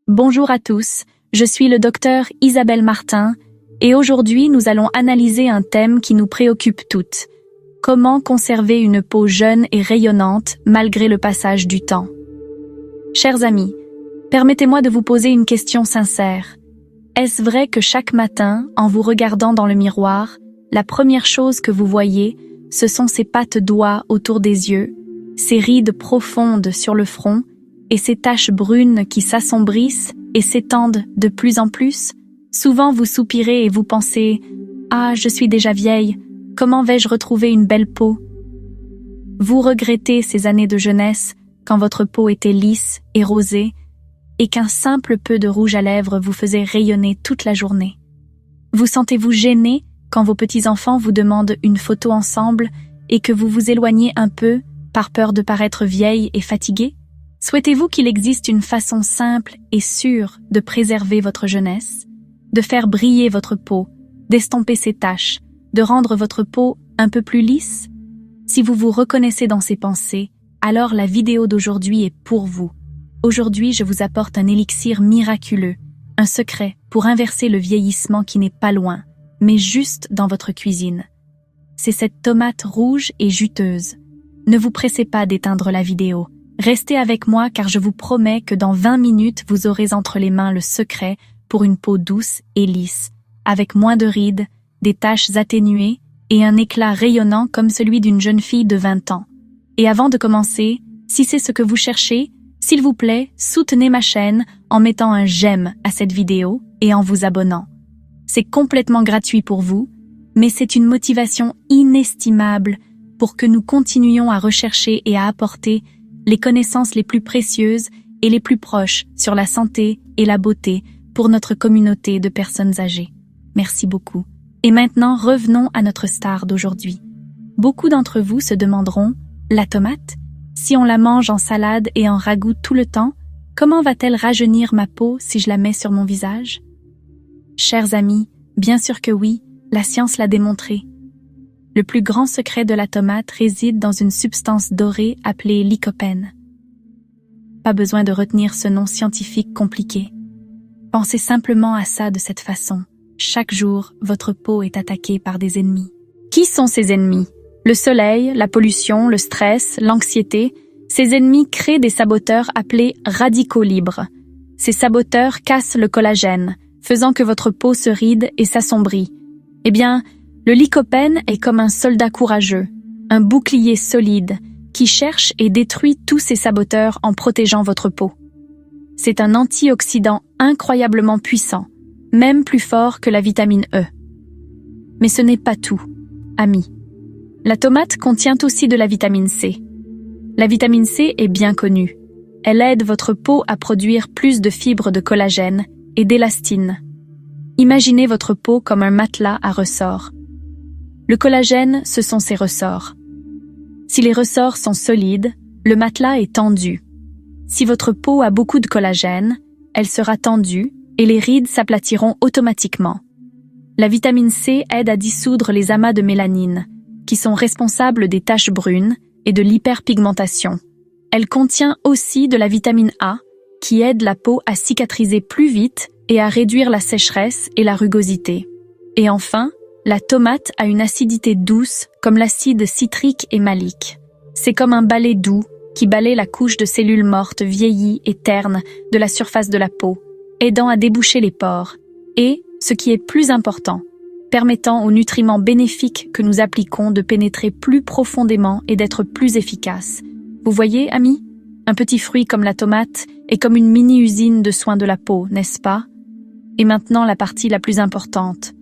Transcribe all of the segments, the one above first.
Bonjour à tous, je suis le docteur Isabelle Martin et aujourd'hui nous allons analyser un thème qui nous préoccupe toutes. Comment conserver une peau jeune et rayonnante malgré le passage du temps? Chers amis, permettez-moi de vous poser une question sincère. Est-ce vrai que chaque matin, en vous regardant dans le miroir, la première chose que vous voyez, ce sont ces pattes d'oie autour des yeux, ces rides profondes sur le front, et ces taches brunes qui s'assombrissent et s'étendent de plus en plus? Souvent vous soupirez et vous pensez « Ah, je suis déjà vieille, comment vais-je retrouver une belle peau ?» Vous regrettez ces années de jeunesse quand votre peau était lisse et rosée et qu'un simple peu de rouge à lèvres vous faisait rayonner toute la journée. Vous sentez-vous gêné quand vos petits-enfants vous demandent une photo ensemble et que vous vous éloignez un peu par peur de paraître vieille et fatiguée? Souhaitez-vous qu'il existe une façon simple et sûre de préserver votre jeunesse, de faire briller votre peau, d'estomper ses taches, de rendre votre peau un peu plus lisse? Si vous vous reconnaissez dans ces pensées, alors la vidéo d'aujourd'hui est pour vous. Aujourd'hui, je vous apporte un élixir miraculeux, un secret pour inverser le vieillissement qui n'est pas loin, mais juste dans votre cuisine. C'est cette tomate rouge et juteuse. Ne vous pressez pas d'éteindre la vidéo. Restez avec moi car je vous promets que dans 20 minutes, vous aurez entre les mains le secret pour une peau douce et lisse, avec moins de rides, des taches atténuées et un éclat rayonnant comme celui d'une jeune fille de 20 ans. Et avant de commencer, si c'est ce que vous cherchez, s'il vous plaît, soutenez ma chaîne en mettant un j'aime à cette vidéo et en vous abonnant. C'est complètement gratuit pour vous, mais c'est une motivation inestimable pour que nous continuions à rechercher et à apporter les connaissances les plus précieuses et les plus proches sur la santé et la beauté pour notre communauté de personnes âgées. Merci beaucoup. Et maintenant, revenons à notre star d'aujourd'hui. Beaucoup d'entre vous se demanderont, la tomate, si on la mange en salade et en ragoût tout le temps, comment va-t-elle rajeunir ma peau si je la mets sur mon visage? Chers amis, bien sûr que oui, la science l'a démontré. Le plus grand secret de la tomate réside dans une substance dorée appelée lycopène. Pas besoin de retenir ce nom scientifique compliqué. Pensez simplement à ça de cette façon. Chaque jour, votre peau est attaquée par des ennemis. Qui sont ces ennemis? Le soleil, la pollution, le stress, l'anxiété. Ces ennemis créent des saboteurs appelés radicaux libres. Ces saboteurs cassent le collagène, faisant que votre peau se ride et s'assombrit. Eh bien, le lycopène est comme un soldat courageux, un bouclier solide qui cherche et détruit tous ces saboteurs en protégeant votre peau. C'est un antioxydant incroyablement puissant, même plus fort que la vitamine E. Mais ce n'est pas tout, amis. La tomate contient aussi de la vitamine C. La vitamine C est bien connue. Elle aide votre peau à produire plus de fibres de collagène et d'élastine. Imaginez votre peau comme un matelas à ressorts. Le collagène, ce sont ses ressorts. Si les ressorts sont solides, le matelas est tendu. Si votre peau a beaucoup de collagène, elle sera tendue et les rides s'aplatiront automatiquement. La vitamine C aide à dissoudre les amas de mélanine, qui sont responsables des taches brunes et de l'hyperpigmentation. Elle contient aussi de la vitamine A, qui aide la peau à cicatriser plus vite et à réduire la sécheresse et la rugosité. Et enfin, la tomate a une acidité douce comme l'acide citrique et malique. C'est comme un balai doux qui balaie la couche de cellules mortes vieillies et ternes de la surface de la peau, aidant à déboucher les pores et, ce qui est plus important, permettant aux nutriments bénéfiques que nous appliquons de pénétrer plus profondément et d'être plus efficaces. Vous voyez, amis? Un petit fruit comme la tomate est comme une mini-usine de soins de la peau, n'est-ce pas? Et maintenant la partie la plus importante.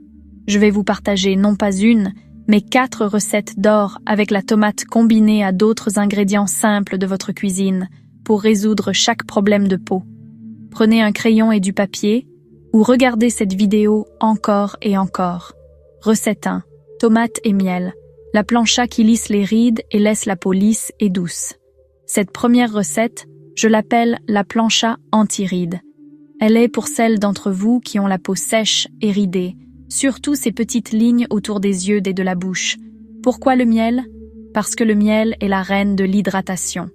Je vais vous partager non pas une, mais 4 recettes d'or avec la tomate combinée à d'autres ingrédients simples de votre cuisine pour résoudre chaque problème de peau. Prenez un crayon et du papier ou regardez cette vidéo encore et encore. Recette 1. Tomate et miel. La plancha qui lisse les rides et laisse la peau lisse et douce. Cette première recette, je l'appelle la plancha anti-rides. Elle est pour celles d'entre vous qui ont la peau sèche et ridée, surtout ces petites lignes autour des yeux et de la bouche. Pourquoi le miel? Parce que le miel est la reine de l'hydratation.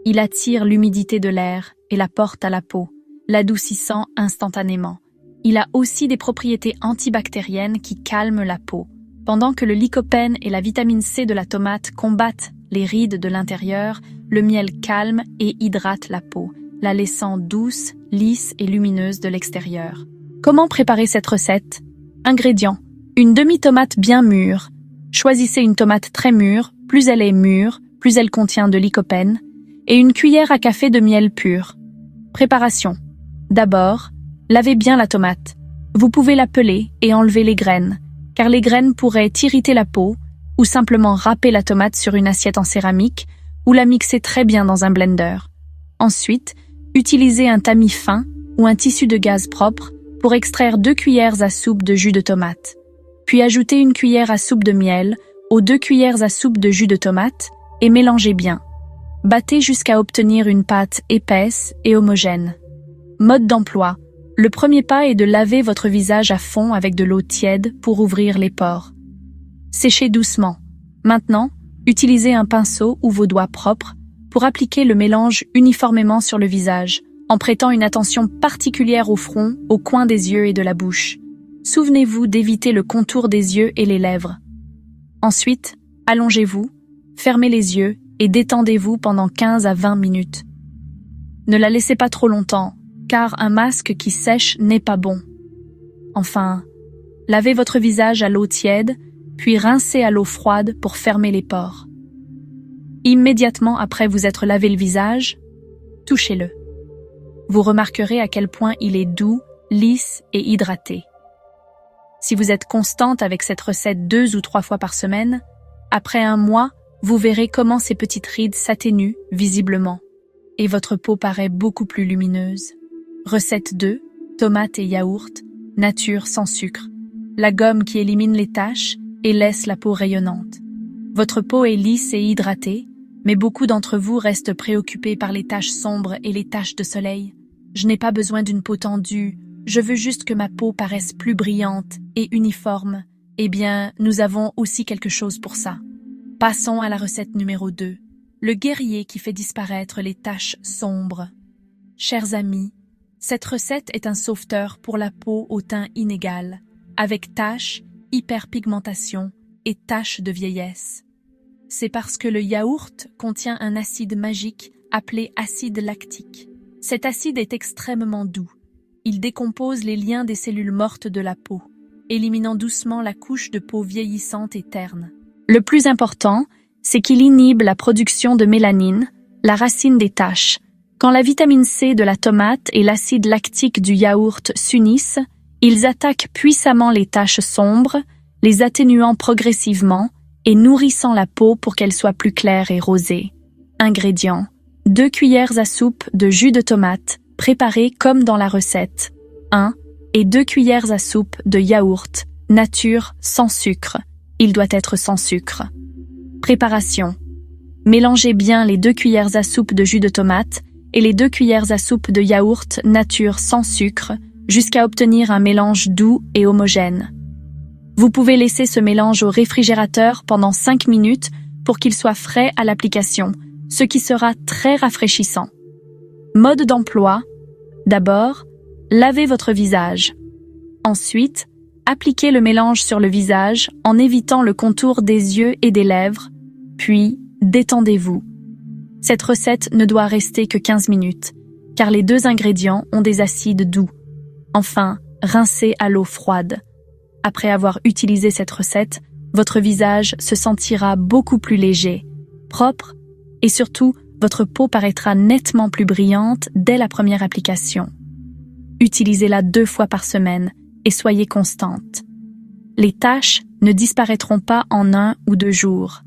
Il attire l'humidité de l'air et la porte à la peau, l'adoucissant instantanément. Il a aussi des propriétés antibactériennes qui calment la peau, pendant que le lycopène et la vitamine C de la tomate combattent les rides de l'intérieur. Le miel calme et hydrate la peau, la laissant douce, lisse et lumineuse de l'extérieur. Comment préparer cette recette? Ingrédients: une demi-tomate bien mûre. Choisissez une tomate très mûre, plus elle est mûre, plus elle contient de lycopène, et une cuillère à café de miel pur. Préparation: d'abord, lavez bien la tomate. Vous pouvez la peler et enlever les graines, car les graines pourraient irriter la peau, ou simplement râper la tomate sur une assiette en céramique, ou la mixer très bien dans un blender. Ensuite, utilisez un tamis fin ou un tissu de gaz propre pour extraire 2 cuillères à soupe de jus de tomate. Puis ajoutez une cuillère à soupe de miel aux 2 cuillères à soupe de jus de tomate et mélangez bien. Battez jusqu'à obtenir une pâte épaisse et homogène. Mode d'emploi: le premier pas est de laver votre visage à fond avec de l'eau tiède pour ouvrir les pores. Séchez doucement. Maintenant, utilisez un pinceau ou vos doigts propres pour appliquer le mélange uniformément sur le visage, en prêtant une attention particulière au front, au coin des yeux et de la bouche. Souvenez-vous d'éviter le contour des yeux et les lèvres. Ensuite, allongez-vous, fermez les yeux et détendez-vous pendant 15 à 20 minutes. Ne la laissez pas trop longtemps, car un masque qui sèche n'est pas bon. Enfin, lavez votre visage à l'eau tiède, puis rincez à l'eau froide pour fermer les pores. Immédiatement après vous être lavé le visage, touchez-le. Vous remarquerez à quel point il est doux, lisse et hydraté. Si vous êtes constante avec cette recette 2 ou 3 fois par semaine, après un mois, vous verrez comment ces petites rides s'atténuent visiblement et votre peau paraît beaucoup plus lumineuse. Recette 2, tomates et yaourt, nature sans sucre. La gomme qui élimine les taches et laisse la peau rayonnante. Votre peau est lisse et hydratée, mais beaucoup d'entre vous restent préoccupés par les taches sombres et les taches de soleil. Je n'ai pas besoin d'une peau tendue, je veux juste que ma peau paraisse plus brillante et uniforme. Eh bien, nous avons aussi quelque chose pour ça. Passons à la recette numéro 2, le guerrier qui fait disparaître les taches sombres. Chers amis, cette recette est un sauveteur pour la peau au teint inégal, avec taches, hyperpigmentation et taches de vieillesse. C'est parce que le yaourt contient un acide magique appelé acide lactique. Cet acide est extrêmement doux. Il décompose les liens des cellules mortes de la peau, éliminant doucement la couche de peau vieillissante et terne. Le plus important, c'est qu'il inhibe la production de mélanine, la racine des taches. Quand la vitamine C de la tomate et l'acide lactique du yaourt s'unissent, ils attaquent puissamment les taches sombres, les atténuant progressivement et nourrissant la peau pour qu'elle soit plus claire et rosée. Ingrédients: 2 cuillères à soupe de jus de tomate, préparé comme dans la recette, 1 et 2 cuillères à soupe de yaourt, nature sans sucre. Il doit être sans sucre. Préparation: mélangez bien les 2 cuillères à soupe de jus de tomate et les 2 cuillères à soupe de yaourt nature sans sucre jusqu'à obtenir un mélange doux et homogène. Vous pouvez laisser ce mélange au réfrigérateur pendant 5 minutes pour qu'il soit frais à l'application, ce qui sera très rafraîchissant. Mode d'emploi: d'abord, lavez votre visage. Ensuite, appliquez le mélange sur le visage en évitant le contour des yeux et des lèvres, puis détendez-vous. Cette recette ne doit rester que 15 minutes, car les 2 ingrédients ont des acides doux. Enfin, rincez à l'eau froide. Après avoir utilisé cette recette, votre visage se sentira beaucoup plus léger, propre, et surtout, votre peau paraîtra nettement plus brillante dès la première application. Utilisez-la 2 fois par semaine et soyez constante. Les taches ne disparaîtront pas en 1 ou 2 jours,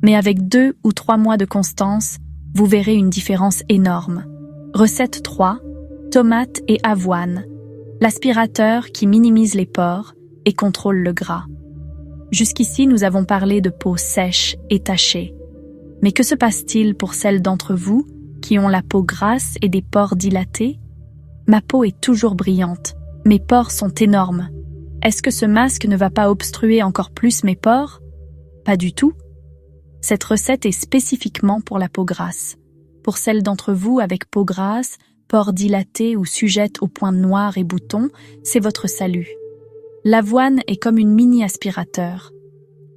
mais avec 2 ou 3 mois de constance, vous verrez une différence énorme. Recette 3, tomates et avoine. L'aspirateur qui minimise les pores et contrôle le gras. Jusqu'ici, nous avons parlé de peau sèche et tachée. Mais que se passe-t-il pour celles d'entre vous qui ont la peau grasse et des pores dilatés? Ma peau est toujours brillante. Mes pores sont énormes. Est-ce que ce masque ne va pas obstruer encore plus mes pores? Pas du tout. Cette recette est spécifiquement pour la peau grasse. Pour celles d'entre vous avec peau grasse, pores dilatés ou sujettes aux points noirs et boutons, c'est votre salut. L'avoine est comme une mini-aspirateur.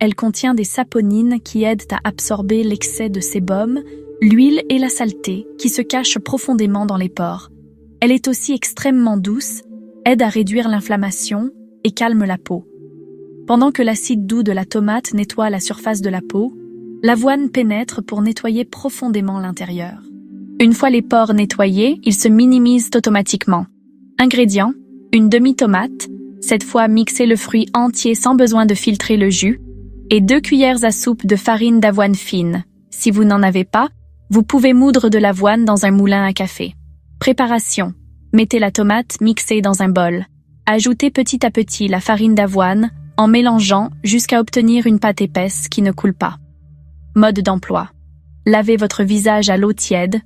Elle contient des saponines qui aident à absorber l'excès de sébum, l'huile et la saleté qui se cachent profondément dans les pores. Elle est aussi extrêmement douce, aide à réduire l'inflammation et calme la peau. Pendant que l'acide doux de la tomate nettoie la surface de la peau, l'avoine pénètre pour nettoyer profondément l'intérieur. Une fois les pores nettoyés, ils se minimisent automatiquement. Ingrédients: une demi-tomate, cette fois mixez le fruit entier sans besoin de filtrer le jus, et 2 cuillères à soupe de farine d'avoine fine. Si vous n'en avez pas, vous pouvez moudre de l'avoine dans un moulin à café. Préparation: mettez la tomate mixée dans un bol. Ajoutez petit à petit la farine d'avoine en mélangeant jusqu'à obtenir une pâte épaisse qui ne coule pas. Mode d'emploi: lavez votre visage à l'eau tiède.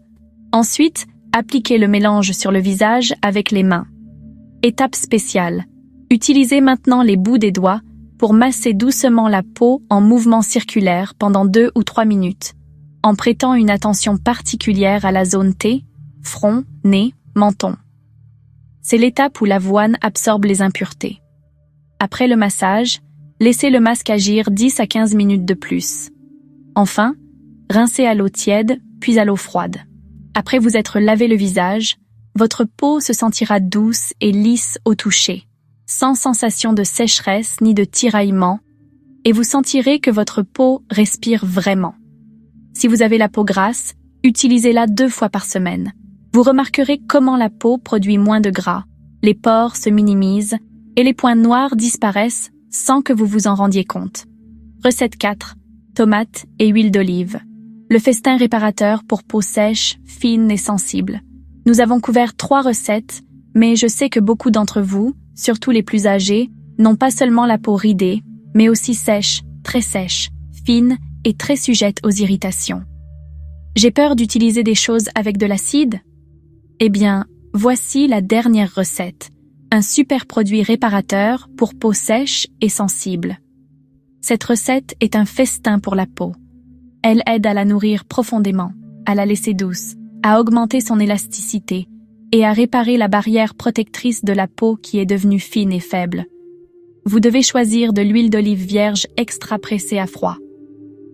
Ensuite, appliquez le mélange sur le visage avec les mains. Étape spéciale: utilisez maintenant les bouts des doigts pour masser doucement la peau en mouvements circulaires pendant 2 ou 3 minutes, en prêtant une attention particulière à la zone T, front, nez, menton. C'est l'étape où l'avoine absorbe les impuretés. Après le massage, laissez le masque agir 10 à 15 minutes de plus. Enfin, rincez à l'eau tiède, puis à l'eau froide. Après vous être lavé le visage, votre peau se sentira douce et lisse au toucher, sans sensation de sécheresse ni de tiraillement, et vous sentirez que votre peau respire vraiment. Si vous avez la peau grasse, utilisez-la 2 fois par semaine. Vous remarquerez comment la peau produit moins de gras, les pores se minimisent et les points noirs disparaissent sans que vous vous en rendiez compte. Recette 4. Tomates et huile d'olive. Le festin réparateur pour peau sèche, fine et sensible. Nous avons couvert 3 recettes, mais je sais que beaucoup d'entre vous, surtout les plus âgés, n'ont pas seulement la peau ridée, mais aussi sèche, fine et très sujette aux irritations. J'ai peur d'utiliser des choses avec de l'acide? Eh bien, voici la dernière recette. Un super produit réparateur pour peau sèche et sensible. Cette recette est un festin pour la peau. Elle aide à la nourrir profondément, à la laisser douce, à augmenter son élasticité et à réparer la barrière protectrice de la peau qui est devenue fine et faible. Vous devez choisir de l'huile d'olive vierge extra pressée à froid.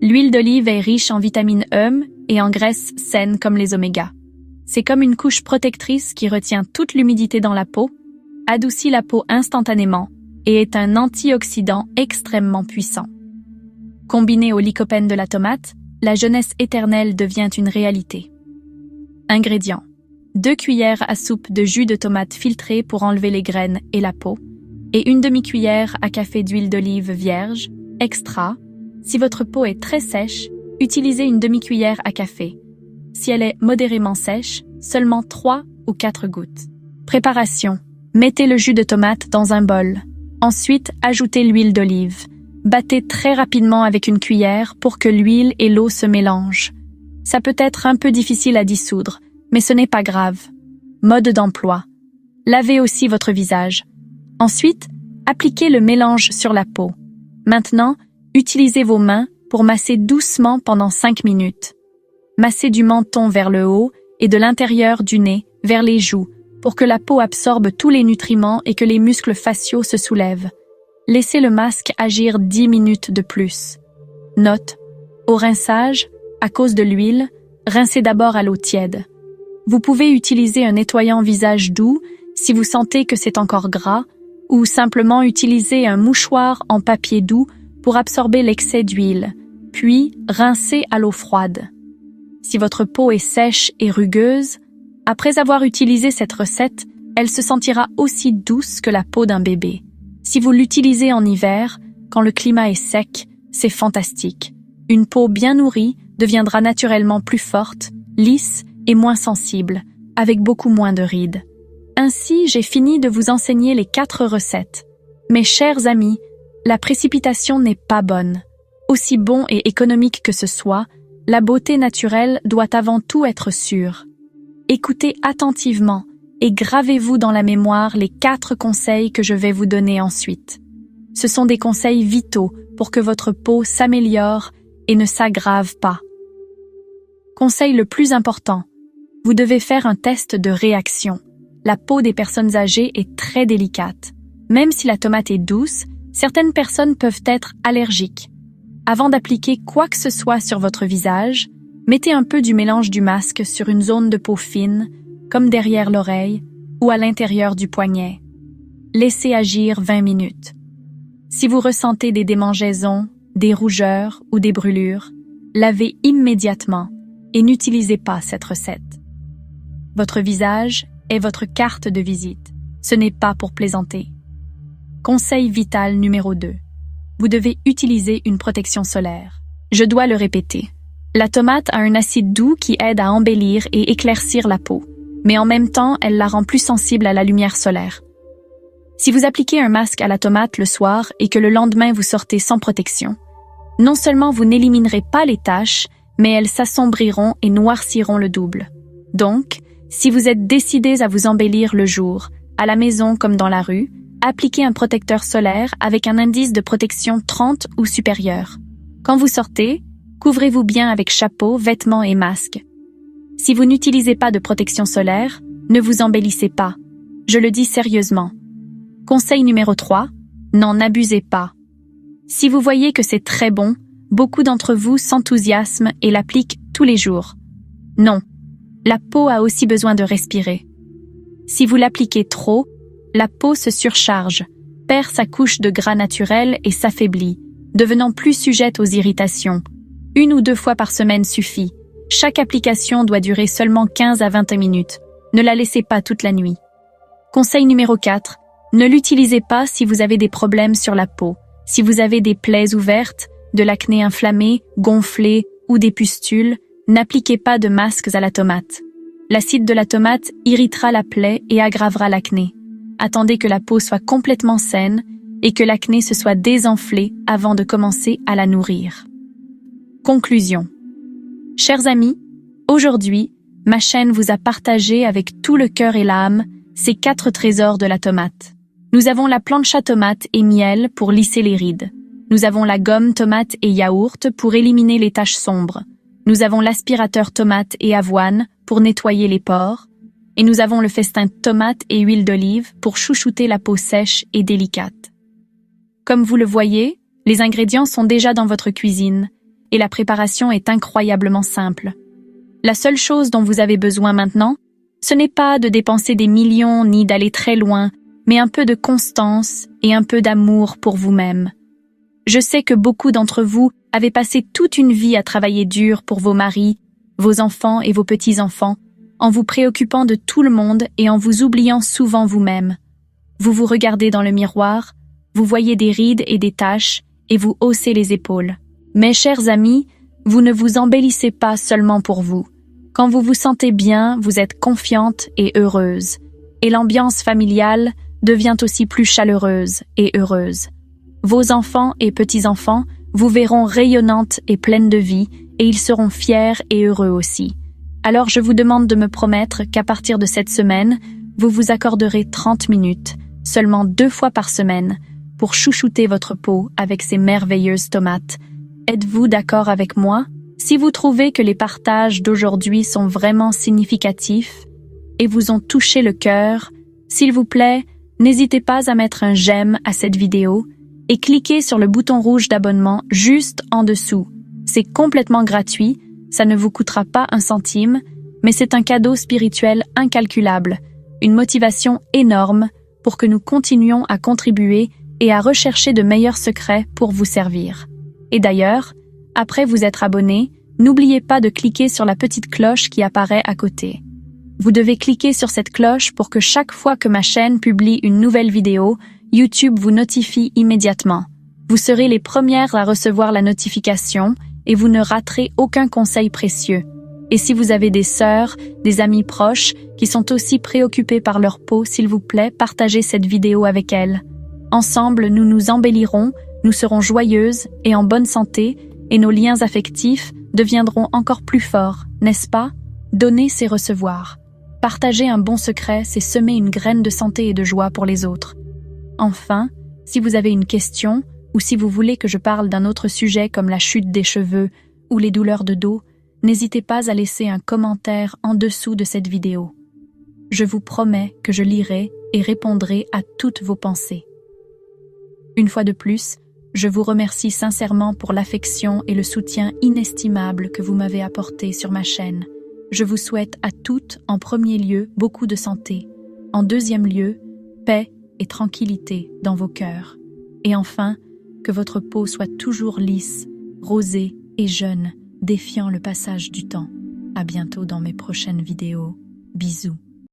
L'huile d'olive est riche en vitamine E et en graisses saines comme les oméga. C'est comme une couche protectrice qui retient toute l'humidité dans la peau, adoucit la peau instantanément et est un antioxydant extrêmement puissant. Combiné au lycopène de la tomate, la jeunesse éternelle devient une réalité. Ingrédients: 2 cuillères à soupe de jus de tomate filtré pour enlever les graines et la peau, et une demi-cuillère à café d'huile d'olive vierge, extra. Si votre peau est très sèche, utilisez une demi-cuillère à café. Si elle est modérément sèche, seulement 3 ou 4 gouttes. Préparation: mettez le jus de tomate dans un bol. Ensuite, ajoutez l'huile d'olive. Battez très rapidement avec une cuillère pour que l'huile et l'eau se mélangent. Ça peut être un peu difficile à dissoudre, mais ce n'est pas grave. Mode d'emploi: lavez aussi votre visage. Ensuite, appliquez le mélange sur la peau. Maintenant, utilisez vos mains pour masser doucement pendant 5 minutes. Massez du menton vers le haut et de l'intérieur du nez vers les joues pour que la peau absorbe tous les nutriments et que les muscles faciaux se soulèvent. Laissez le masque agir 10 minutes de plus. Note: au rinçage, à cause de l'huile, rincez d'abord à l'eau tiède. Vous pouvez utiliser un nettoyant visage doux si vous sentez que c'est encore gras, ou simplement utiliser un mouchoir en papier doux pour absorber l'excès d'huile, puis rincez à l'eau froide. Si votre peau est sèche et rugueuse, après avoir utilisé cette recette, elle se sentira aussi douce que la peau d'un bébé. Si vous l'utilisez en hiver, quand le climat est sec, c'est fantastique. Une peau bien nourrie deviendra naturellement plus forte, lisse et moins sensible, avec beaucoup moins de rides. Ainsi, j'ai fini de vous enseigner les 4 recettes. Mes chers amis, la précipitation n'est pas bonne. Aussi bon et économique que ce soit, la beauté naturelle doit avant tout être sûre. Écoutez attentivement et gravez-vous dans la mémoire les 4 conseils que je vais vous donner ensuite. Ce sont des conseils vitaux pour que votre peau s'améliore et ne s'aggrave pas. Conseil le plus important: vous devez faire un test de réaction. La peau des personnes âgées est très délicate. Même si la tomate est douce, certaines personnes peuvent être allergiques. Avant d'appliquer quoi que ce soit sur votre visage, mettez un peu du mélange du masque sur une zone de peau fine, comme derrière l'oreille ou à l'intérieur du poignet. Laissez agir 20 minutes. Si vous ressentez des démangeaisons, des rougeurs ou des brûlures, lavez immédiatement et n'utilisez pas cette recette. Votre visage est votre carte de visite. Ce n'est pas pour plaisanter. Conseil vital numéro 2. Vous devez utiliser une protection solaire. Je dois le répéter. La tomate a un acide doux qui aide à embellir et éclaircir la peau, mais en même temps, elle la rend plus sensible à la lumière solaire. Si vous appliquez un masque à la tomate le soir et que le lendemain vous sortez sans protection, non seulement vous n'éliminerez pas les taches, mais elles s'assombriront et noirciront le double. Donc, si vous êtes décidés à vous embellir le jour, à la maison comme dans la rue, appliquez un protecteur solaire avec un indice de protection 30 ou supérieur. Quand vous sortez, couvrez-vous bien avec chapeau, vêtements et masque. Si vous n'utilisez pas de protection solaire, ne vous embellissez pas. Je le dis sérieusement. Conseil numéro 3, n'en abusez pas. Si vous voyez que c'est très bon, beaucoup d'entre vous s'enthousiasment et l'appliquent tous les jours. Non, la peau a aussi besoin de respirer. Si vous l'appliquez trop, la peau se surcharge, perd sa couche de gras naturel et s'affaiblit, devenant plus sujette aux irritations. 1 ou 2 fois par semaine suffit. Chaque application doit durer seulement 15 à 20 minutes. Ne la laissez pas toute la nuit. Conseil numéro 4. Ne l'utilisez pas si vous avez des problèmes sur la peau. Si vous avez des plaies ouvertes, de l'acné inflammé, gonflé ou des pustules, n'appliquez pas de masques à la tomate. L'acide de la tomate irritera la plaie et aggravera l'acné. Attendez que la peau soit complètement saine et que l'acné se soit désenflé avant de commencer à la nourrir. Conclusion. Chers amis, aujourd'hui, ma chaîne vous a partagé avec tout le cœur et l'âme ces 4 trésors de la tomate. Nous avons la plancha tomate et miel pour lisser les rides. Nous avons la gomme tomate et yaourt pour éliminer les taches sombres. Nous avons l'aspirateur tomate et avoine pour nettoyer les pores. Et nous avons le festin tomate et huile d'olive pour chouchouter la peau sèche et délicate. Comme vous le voyez, les ingrédients sont déjà dans votre cuisine et la préparation est incroyablement simple. La seule chose dont vous avez besoin maintenant, ce n'est pas de dépenser des millions ni d'aller très loin, mais un peu de constance et un peu d'amour pour vous-même. Je sais que beaucoup d'entre vous avez passé toute une vie à travailler dur pour vos maris, vos enfants et vos petits-enfants, en vous préoccupant de tout le monde et en vous oubliant souvent vous-même. Vous vous regardez dans le miroir, vous voyez des rides et des taches, et vous haussez les épaules. Mes chers amis, vous ne vous embellissez pas seulement pour vous. Quand vous vous sentez bien, vous êtes confiante et heureuse. Et l'ambiance familiale devient aussi plus chaleureuse et heureuse. Vos enfants et petits-enfants vous verront rayonnante et pleine de vie, et ils seront fiers et heureux aussi. Alors je vous demande de me promettre qu'à partir de cette semaine, vous vous accorderez 30 minutes, seulement 2 fois par semaine, pour chouchouter votre peau avec ces merveilleuses tomates. Êtes-vous d'accord avec moi? Si vous trouvez que les partages d'aujourd'hui sont vraiment significatifs et vous ont touché le cœur, s'il vous plaît, n'hésitez pas à mettre un j'aime à cette vidéo et cliquez sur le bouton rouge d'abonnement juste en dessous. C'est complètement gratuit. Ça ne vous coûtera pas un centime, mais c'est un cadeau spirituel incalculable, une motivation énorme pour que nous continuions à contribuer et à rechercher de meilleurs secrets pour vous servir. Et d'ailleurs, après vous être abonné, n'oubliez pas de cliquer sur la petite cloche qui apparaît à côté. Vous devez cliquer sur cette cloche pour que chaque fois que ma chaîne publie une nouvelle vidéo, YouTube vous notifie immédiatement. Vous serez les premières à recevoir la notification et vous ne raterez aucun conseil précieux. Et si vous avez des sœurs, des amis proches qui sont aussi préoccupés par leur peau, s'il vous plaît, partagez cette vidéo avec elles. Ensemble, nous nous embellirons, nous serons joyeuses et en bonne santé, et nos liens affectifs deviendront encore plus forts, n'est-ce pas? Donner, c'est recevoir. Partager un bon secret, c'est semer une graine de santé et de joie pour les autres. Enfin, si vous avez une question, ou si vous voulez que je parle d'un autre sujet comme la chute des cheveux ou les douleurs de dos, n'hésitez pas à laisser un commentaire en dessous de cette vidéo. Je vous promets que je lirai et répondrai à toutes vos pensées. Une fois de plus, je vous remercie sincèrement pour l'affection et le soutien inestimable que vous m'avez apporté sur ma chaîne. Je vous souhaite à toutes, en premier lieu, beaucoup de santé. En deuxième lieu, paix et tranquillité dans vos cœurs. Et enfin, que votre peau soit toujours lisse, rosée et jeune, défiant le passage du temps. À bientôt dans mes prochaines vidéos. Bisous.